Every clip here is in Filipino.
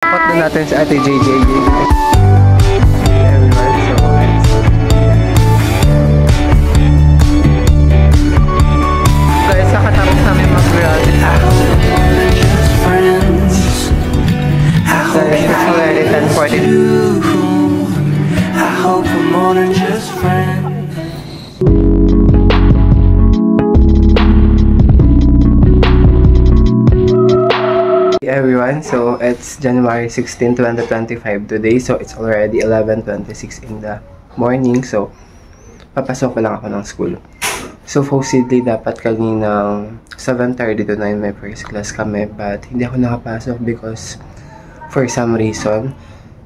Dapat na natin si Ate JJ. Guys, kakatapos namin mag-graduate. Guys, it's already 10:40. I hope we're more than just friends. Everyone, so it's January 16, 2025 today, so it's already 11:26 in the morning, so papasok ko lang ako ng school. So supposedly dapat kaninang 7:30 to 9 may first class kami, but hindi ako nakapasok because for some reason.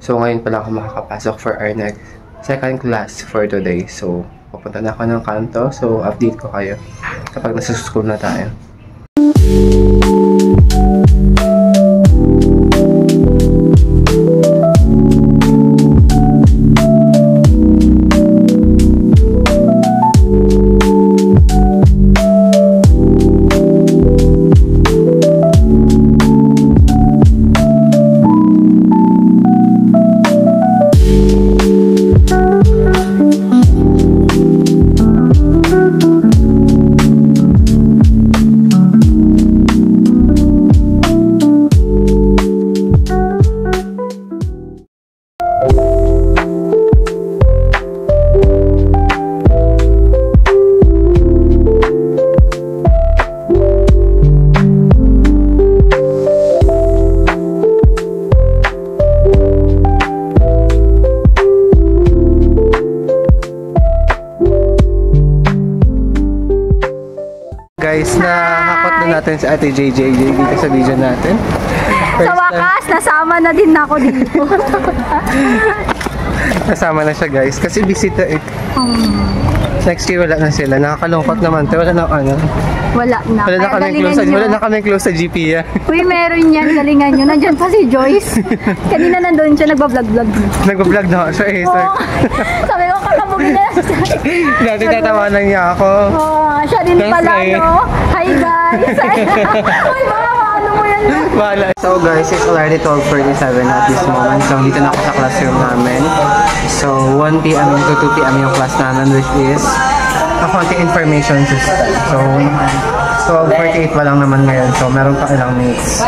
So ngayon pa lang ako makakapasok for our next second class for today. So pupunta na ako ng kanto, so update ko kayo kapag nasa school na tayo. Guys, nahakot na natin si Ate JJ dito sa video natin. Sa wakas, nasama na din ako dito. Nasama na siya guys, kasi bisita eh. Next year wala na sila, nakakalungkot naman. Wala na ano. Wala na. Wala na kami close sa GP yan. Uy, meron yan, galingan nyo. Nandyan pa si Joyce. Kanina nandun siya, nagbablog-vlog. Nagbablog na siya eh. Sabi ko, kakabugin na lang siya. Dati tatawanan niya ako. Siya din pala, no? Hi guys! Uy, baka ano mo yan? Wala. So guys, it's already 12:47 at this moment. So dito na ako sa classroom namin. So 1 PM to 2 PM yung class namin, which is accounting information system. So 12:48 pa lang naman ngayon. So meron pa ilang minutes.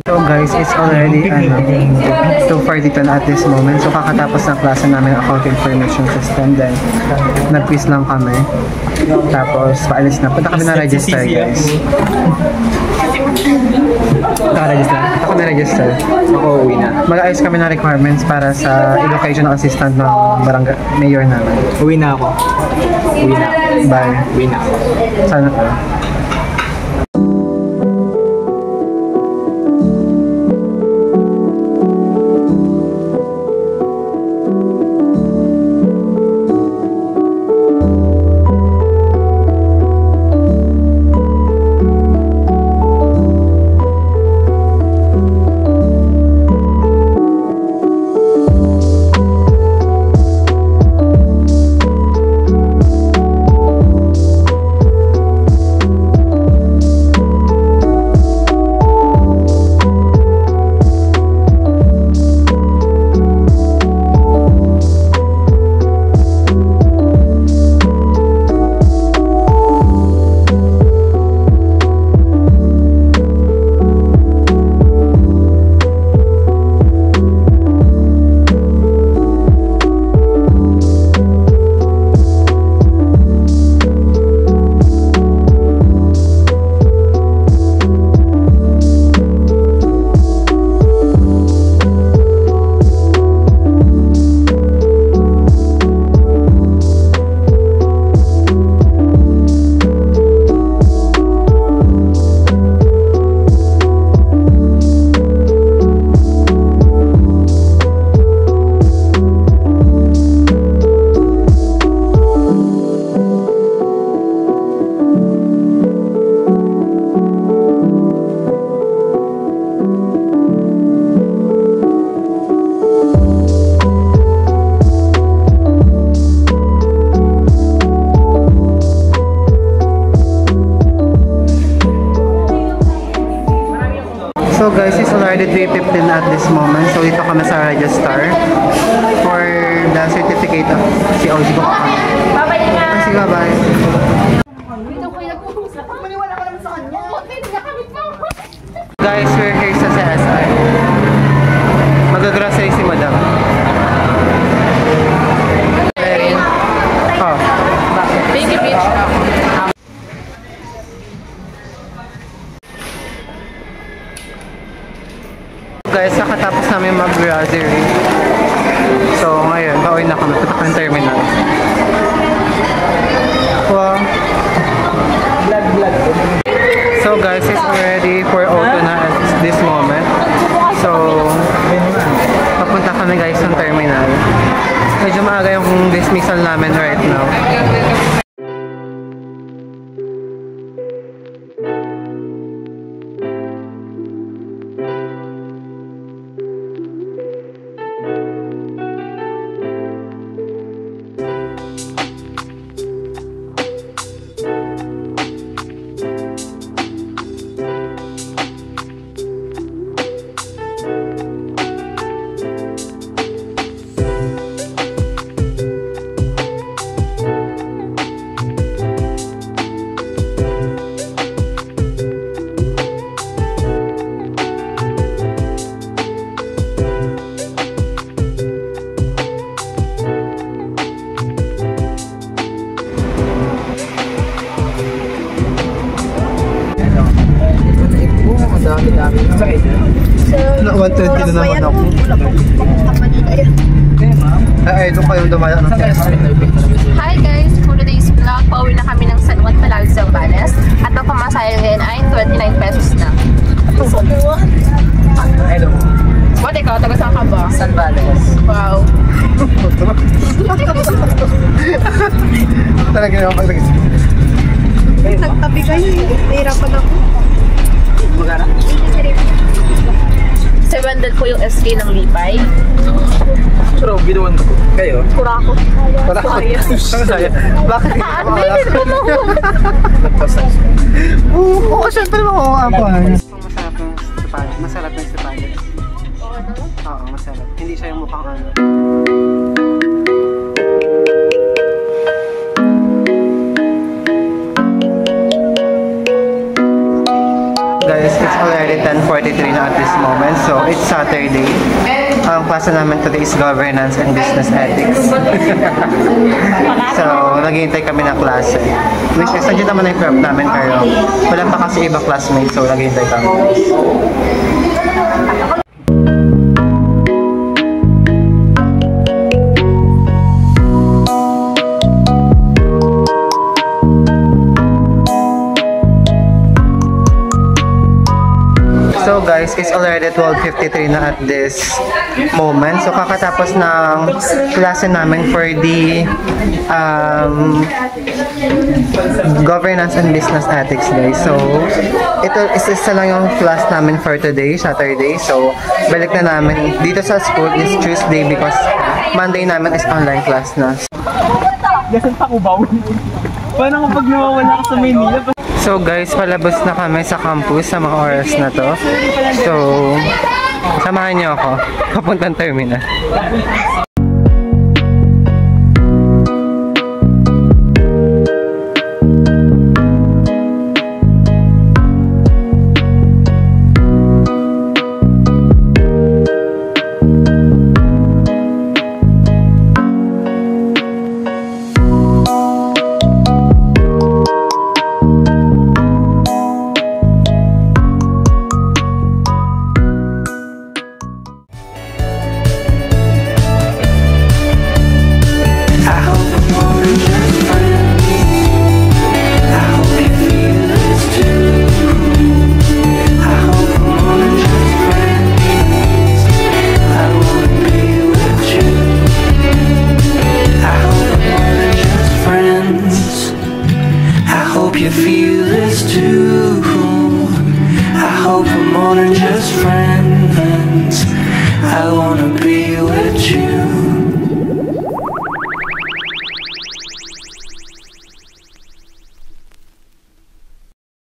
So guys, it's already 2:42 na at this moment. So kakatapos ng klase namin ng accounting information system. Then nag-quiz lang kami. Tapos paalis na. Punta kami na register guys. Naka-register? Ako na-register. Ako uwi na. Mag-ayos kami ng requirements para sa educational assistant ng barangay mayor namin. Uwi na ako. Uwi na. Bye. Uwi na. Sana So guys, it's already 3:15 at this moment. So dito kami sa register for the certificate of COG ko kami. Bye-bye nga! Sige, bye. Guys, we're here sa CSI. Mag-grocery si madam. Oh. Baby beach na. Guys, kakatapos namin mag-grocery. So, ngayon, pauwi na kami. Punta kami terminal. Wow. So, guys, it's already 4:02 na at this moment. So, papunta kami guys ng terminal. Medyo maaga yung dismissal namin right now. Na 120 na naman ako. Ay, doon kayong dumaya ng Hi guys! For today's vlog, pauwi na kami ng San Juan, Talag, Zambales. At ang pamasahe ngayon ay 29 pesos na. Hello. What ikaw? Taga saan ka ba? Zambales. Wow! Talaga naman pag-tagis. Nagtabi kayo eh. Nahirapan ako. Magana? 700 po yung SK ng Lipay. Pero binuwan ko. Kayo? Kurako. Saya. Bakit? Admitted mo mo! Oo, syempre mo ako. Masarap ng Stepanos. Oo, masarap. Hindi siya yung mukhang ano. Guys, it's already 10:43 na at this moment. So, it's Saturday. Ang klase namin today is Governance and Business Ethics. So, naghihintay kami ng klase. Which is, nandiyan naman yung prep namin pero wala pa kasi iba classmates. So, naghihintay kami. So guys, it's already 12:53 na at this moment. So kakatapos ng klase namin for the Governance and Business Ethics guys. So ito isa lang yung class namin for today, Saturday. So balik na namin dito sa school is Tuesday because Monday namin is online class na. Gasan pa ko ba? Paano kapag nawawala ka sa Maynila? So guys, palabas na kami sa campus sa mga oras na to. So, samahan niyo ako papuntang terminal. You feel this too. I hope we're more than just friends. I want